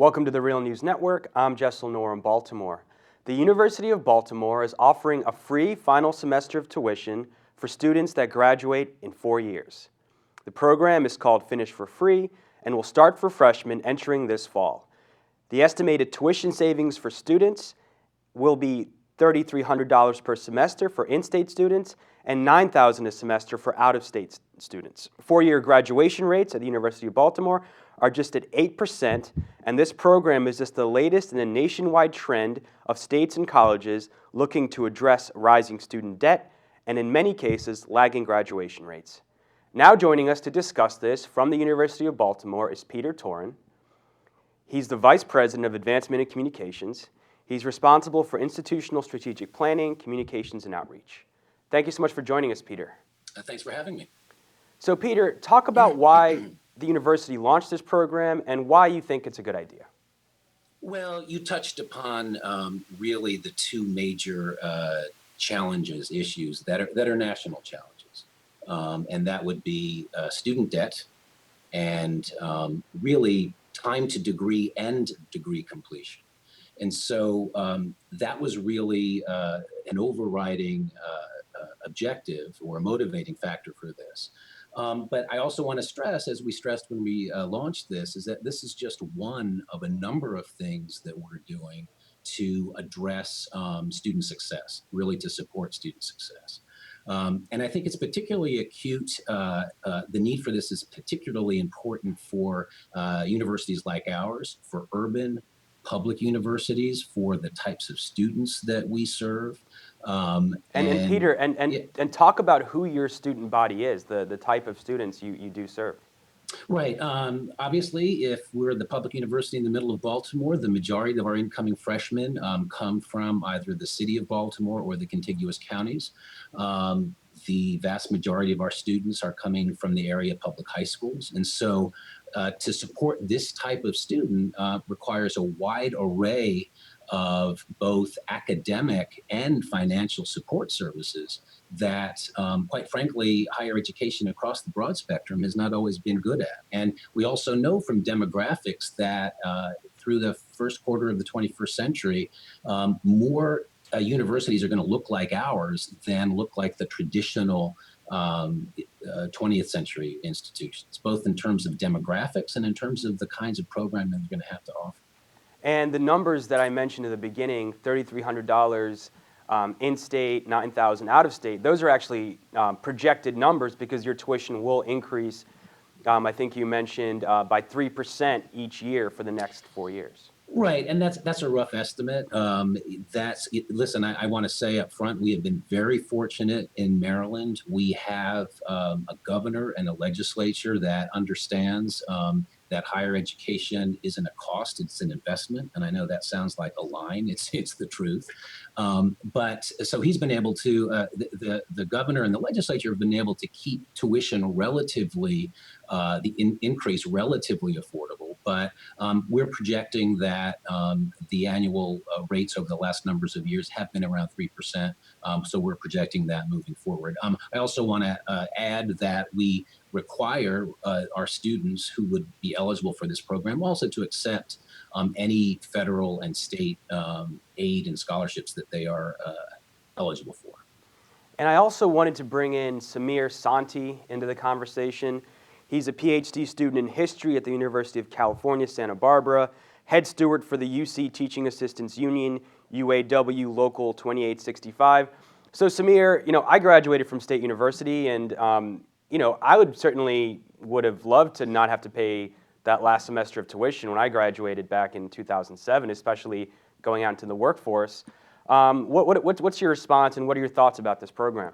Welcome to the Real News Network. I'm Jessel Noor in Baltimore. The University of Baltimore is offering a free final semester of tuition for students that graduate in 4 years. The program is called Finish for Free and will start for freshmen entering this fall. The estimated tuition savings for students will be $3,300 per semester for in-state students and $9,000 a semester for out-of-state students. Four-year graduation rates at the University of Baltimore are just at 8%, and this program is just the latest in a nationwide trend of states and colleges looking to address rising student debt and, in many cases, lagging graduation rates. Now joining us to discuss this from the University of Baltimore is Peter Toran. He's the Vice President of Advancement and Communications. He's responsible for institutional strategic planning, communications, and outreach. Thank you so much for joining us, Peter. Thanks for having me. So, Peter, talk about why the university launched this program and why you think it's a good idea. Well, you touched upon really the two major challenges, issues that are national challenges, and that would be student debt and really time to degree and degree completion. And so that was really an overriding objective or a motivating factor for this. But I also want to stress, as we stressed when we launched this, is that this is just one of a number of things that we're doing to address student success, really to support student success. And I think it's particularly acute, the need for this is particularly important for universities like ours, for urban public universities, for the types of students that we serve. And Peter, and talk about who your student body is, the type of students you do serve. Right. Obviously, if we're the public university in the middle of Baltimore, the majority of our incoming freshmen come from either the city of Baltimore or the contiguous counties. The vast majority of our students are coming from the area public high schools. And so to support this type of student requires a wide array of both academic and financial support services that, quite frankly, higher education across the broad spectrum has not always been good at. And we also know from demographics that through the first quarter of the 21st century, more universities are going to look like ours than look like the traditional 20th century institutions, both in terms of demographics and in terms of the kinds of programming they're going to have to offer. And the numbers that I mentioned at the beginning, $3,300 in-state, $9,000 out-of-state, those are actually projected numbers because your tuition will increase, I think you mentioned, by 3% each year for the next 4 years. Right, and that's a rough estimate. Listen, I want to say up front, we have been very fortunate in Maryland. We have a governor and a legislature that understands that higher education isn't a cost, it's an investment. And I know that sounds like a line, it's the truth. But so he's been able to, the governor and the legislature have been able to keep tuition relatively, the increase relatively affordable. But we're projecting that the annual rates over the last numbers of years have been around 3%. So we're projecting that moving forward. I also want to add that we require our students who would be eligible for this program also to accept any federal and state aid and scholarships that they are eligible for. And I also wanted to bring in Samir Sonti into the conversation. He's a PhD student in history at the University of California, Santa Barbara, head steward for the UC Teaching Assistants Union, UAW Local 2865. So Samir, I graduated from State University, and I would have loved to not have to pay that last semester of tuition when I graduated back in 2007, especially going out into the workforce. What's your response, and what are your thoughts about this program?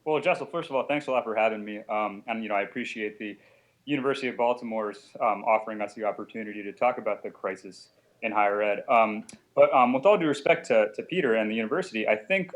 Well, Jessel, first of all, thanks a lot for having me. And I appreciate the University of Baltimore's offering us the opportunity to talk about the crisis in higher ed. But with all due respect to Peter and the university, I think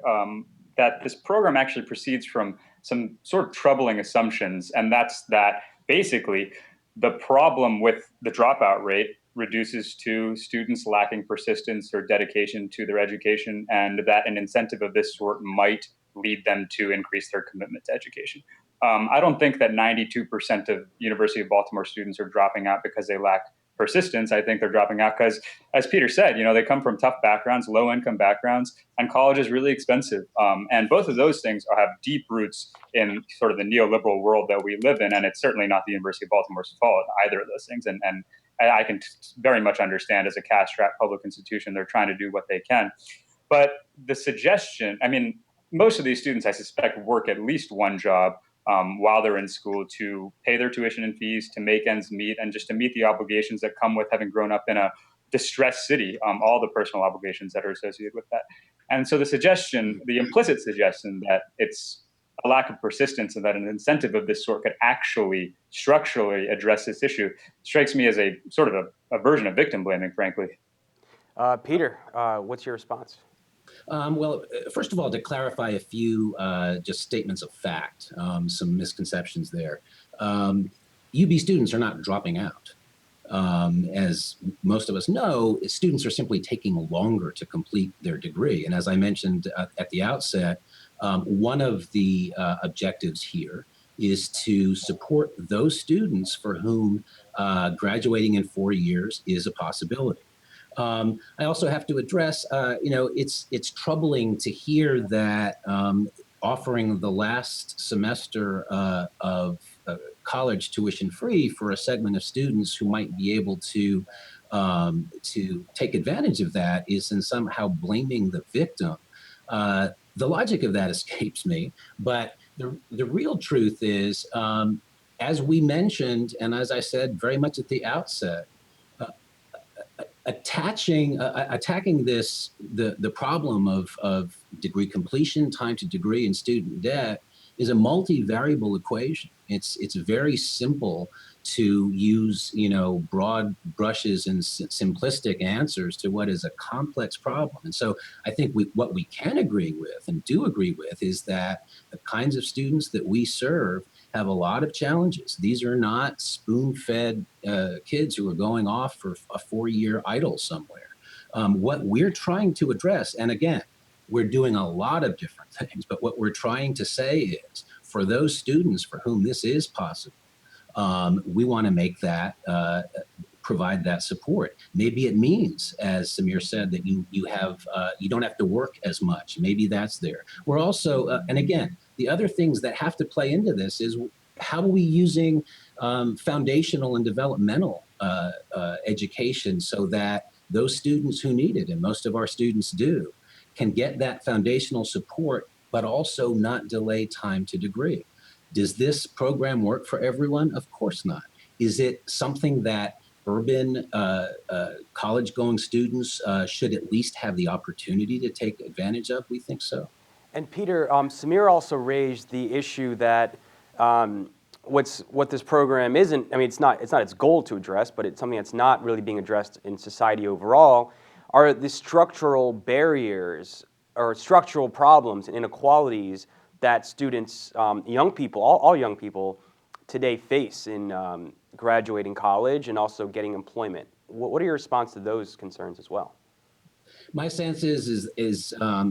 that this program actually proceeds from some sort of troubling assumptions, and that's that basically the problem with the dropout rate reduces to students lacking persistence or dedication to their education, and that an incentive of this sort might lead them to increase their commitment to education. I don't think that 92% of University of Baltimore students are dropping out because they lack persistence, I think they're dropping out because, as Peter said, they come from tough backgrounds, low income backgrounds, and college is really expensive. And both of those things have deep roots in sort of the neoliberal world that we live in. And it's certainly not the University of Baltimore's fault, either of those things. And I can very much understand, as a cash-strapped public institution, they're trying to do what they can. But the suggestion, I mean, most of these students, I suspect, work at least one job while they're in school to pay their tuition and fees, to make ends meet, and just to meet the obligations that come with having grown up in a distressed city, all the personal obligations that are associated with that. And so the suggestion, the implicit suggestion that it's a lack of persistence and that an incentive of this sort could actually structurally address this issue strikes me as a sort of a version of victim blaming, frankly. Peter, what's your response? Well, first of all, to clarify a few just statements of fact, some misconceptions there. UB students are not dropping out. As most of us know, students are simply taking longer to complete their degree. And as I mentioned at the outset, one of the objectives here is to support those students for whom graduating in 4 years is a possibility. I also have to address, it's troubling to hear that offering the last semester of college tuition free for a segment of students who might be able to take advantage of that is in somehow blaming the victim. The logic of that escapes me, but the real truth is, as we mentioned, and as I said very much at the outset, attacking the problem of degree completion, time to degree, and student debt is a multivariable equation. It's very simple to use broad brushes and simplistic answers to what is a complex problem. And so I think what we can agree with and do agree with is that the kinds of students that we serve have a lot of challenges. These are not spoon-fed kids who are going off for a 4-year idle somewhere. What we're trying to address, and again, we're doing a lot of different things, but what we're trying to say is, for those students for whom this is possible, we want to make that, provide that support. Maybe it means, as Samir said, that you don't have to work as much. Maybe that's there. We're also, and again, the other things that have to play into this is, how are we using foundational and developmental education so that those students who need it, and most of our students do, can get that foundational support, but also not delay time to degree. Does this program work for everyone? Of course not. Is it something that urban college-going students should at least have the opportunity to take advantage of? We think so. And Peter, Samir also raised the issue that what this program isn't. I mean, it's not its goal to address, but it's something that's not really being addressed in society overall. Are the structural barriers or structural problems and inequalities that students, young people, all young people today face in graduating college and also getting employment? What are your response to those concerns as well? My sense is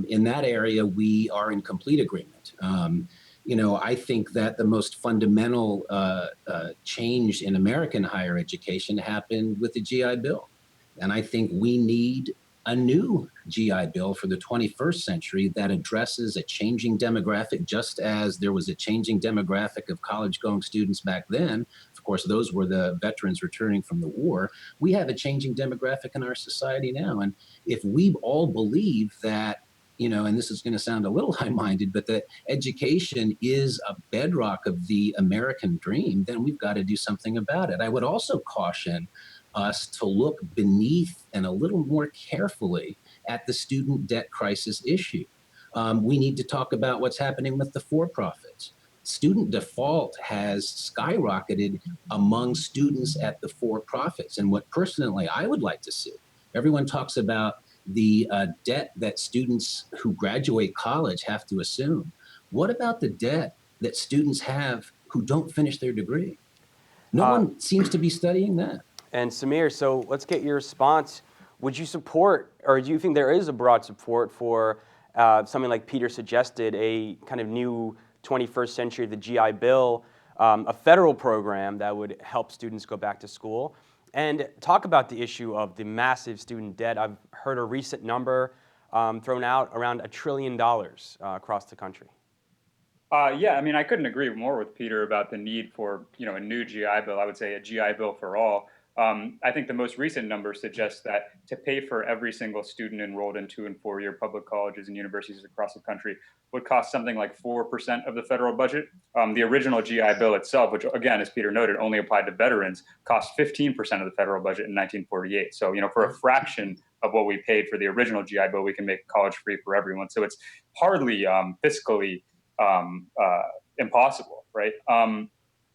in that area, we are in complete agreement. I think that the most fundamental change in American higher education happened with the GI Bill. And I think we need a new GI Bill for the 21st century that addresses a changing demographic, just as there was a changing demographic of college-going students back then. Of course, those were the veterans returning from the war. We have a changing demographic in our society now. And if we all believe that, and this is going to sound a little high-minded, but that education is a bedrock of the American dream, then we've got to do something about it. I would also caution us to look beneath and a little more carefully at the student debt crisis issue. We need to talk about what's happening with the for-profits. Student default has skyrocketed among students at the for-profits. And what personally I would like to see, everyone talks about the debt that students who graduate college have to assume. What about the debt that students have who don't finish their degree? No one seems to be studying that. And Samir, so let's get your response. Would you support, or do you think there is a broad support for something like Peter suggested, a kind of new 21st century, the GI Bill, a federal program that would help students go back to school? And talk about the issue of the massive student debt. I've heard a recent number thrown out around $1 trillion across the country. Yeah, I mean, I couldn't agree more with Peter about the need for, a new GI Bill. I would say a GI Bill for all. I think the most recent number suggests that to pay for every single student enrolled in 2- and 4-year public colleges and universities across the country would cost something like 4% of the federal budget. The original GI Bill itself, which again, as Peter noted, only applied to veterans, cost 15% of the federal budget in 1948. So, for a fraction of what we paid for the original GI Bill, we can make college free for everyone. So it's hardly fiscally impossible, right?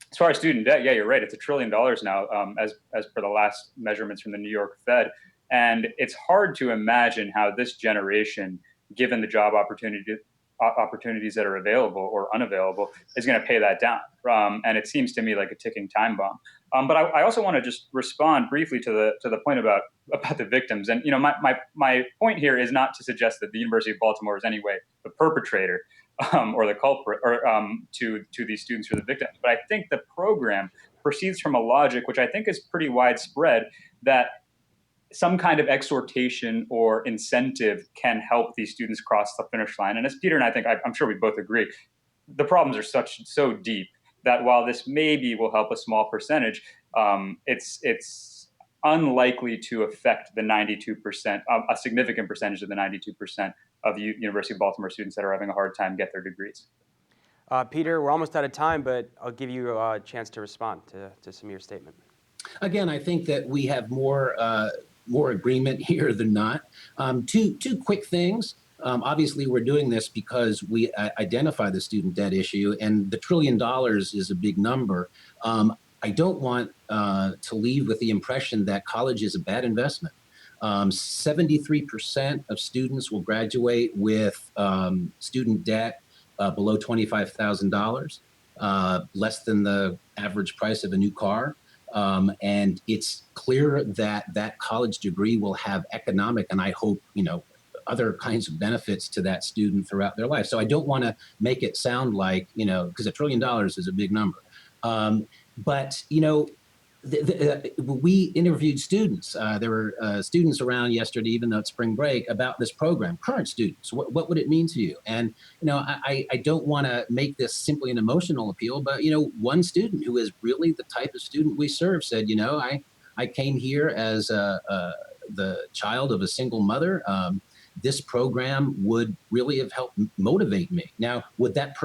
As far as student debt, yeah, you're right. It's $1 trillion now, as per the last measurements from the New York Fed, and it's hard to imagine how this generation, given the job opportunities that are available or unavailable, is going to pay that down. And it seems to me like a ticking time bomb. But I also want to just respond briefly to the point about the victims. And my point here is not to suggest that the University of Baltimore is any way the perpetrator or the culprit or to these students or the victims. But I think the program proceeds from a logic which I think is pretty widespread, that some kind of exhortation or incentive can help these students cross the finish line. And as Peter and I'm sure we both agree, the problems are so deep that while this maybe will help a small percentage, it's unlikely to affect the 92%, a significant percentage of the 92% of the University of Baltimore students that are having a hard time get their degrees. Peter, we're almost out of time, but I'll give you a chance to respond to Samir's statement. Again, I think that we have more agreement here than not. Two quick things. Obviously, we're doing this because we identify the student debt issue, and the $1 trillion is a big number. I don't want to leave with the impression that college is a bad investment. 73% of students will graduate with student debt below $25,000, less than the average price of a new car. And it's clear that that college degree will have economic, and I hope, other kinds of benefits to that student throughout their life. So I don't want to make it sound like, because $1 trillion is a big number. But we interviewed students. There were students around yesterday, even though it's spring break, about this program, current students. What would it mean to you? And, I don't want to make this simply an emotional appeal, but, one student who is really the type of student we serve said, I came here as the child of a single mother. This program would really have helped motivate me. Now, would that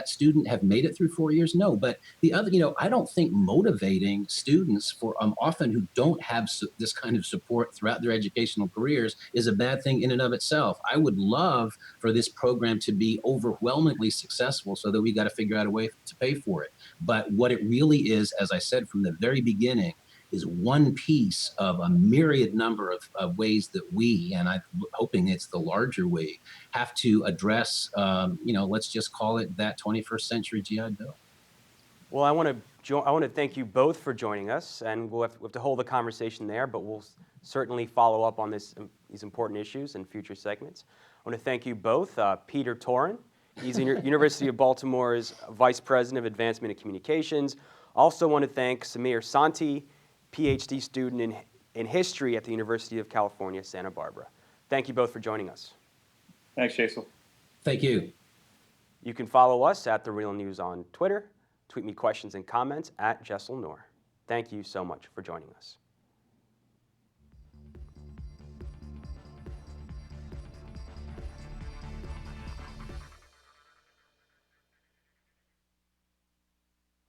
student have made it through 4 years? No, but the other, I don't think motivating students for often who don't have this kind of support throughout their educational careers is a bad thing in and of itself. I would love for this program to be overwhelmingly successful so that we got to figure out a way to pay for it. But what it really is, as I said from the very beginning, is one piece of a myriad number of ways that we, and I'm hoping it's the larger we, have to address, let's just call it that 21st century GI Bill. Well, I want to thank you both for joining us, and we'll have to hold the conversation there, but we'll certainly follow up on these important issues in future segments. I want to thank you both. Peter Toran, he's University of Baltimore's Vice President of Advancement and Communications. Also want to thank Samir Sonti, PhD student in history at the University of California, Santa Barbara. Thank you both for joining us. Thanks, Jason. Thank you. You can follow us at The Real News on Twitter. Tweet me questions and comments at Jessel Noor. Thank you so much for joining us.